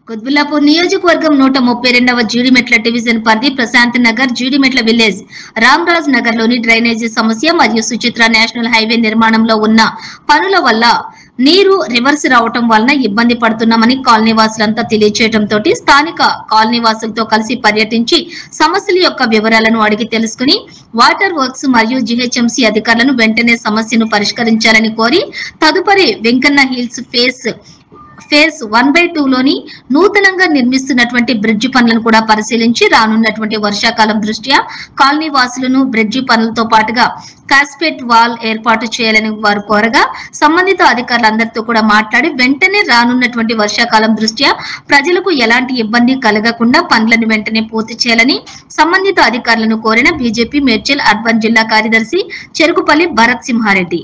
కుత్బుల్లాపూర్ నియోజకవర్గం 132వ జీడిమెట్ల డివిజన్ పరిధి ప్రశాంత్ నగర్ జీడిమెట్ల విలేజ్ రామరాజ్ నగర్ లోని డ్రైనేజీ సమస్య మరియు సుచిత్ర నేషనల్ హైవే నిర్మాణంలో ఉన్న పనుల వల్ల నీరు రివర్స్ రావటం వలన ఇబ్బంది పడుతున్నామని కాలనీవాసులంతా తెలియజేయడంతో స్థానిక కాలనీవాసులతో కలిసి పర్యటించి సమస్యల యొక్క వివరాలను అడిగి తెలుసుకుని వాటర్ వర్క్స్ మరియు జీహెచ్ఎంసీ అధికారులను వెంటనే సమస్యను పరిష్కరించాలని కోరి తదుపరి వెంకన్న హిల్స్ ఫేజ్ 1/2 లోని నూతనంగా నిర్మిస్తున్నటువంటి బ్రిడ్జి పనులను కూడా పరిశీలించి రానున్నటువంటి వర్షాకాలం దృష్ట్యా కాలనీ వాసులను బ్రిడ్జి పనులతో పాటుగా కాస్పేట్ వాల్ ఏర్పాటు చేయాలని వారు కోరగా సంబంధిత అధికారులందరితో కూడా మాట్లాడి వెంటనే రానున్నటువంటి వర్షాకాలం దృష్ట్యా ప్రజలకు ఎలాంటి ఇబ్బంది కలగకుండా పనులను వెంటనే పూర్తి చేయాలని సంబంధిత అధికారులను కోరిన బీజేపీ మేడ్చల్ అర్బన్ జిల్లా కార్యదర్శి చెరుకుపల్లి భరత్ సింహారెడ్డి.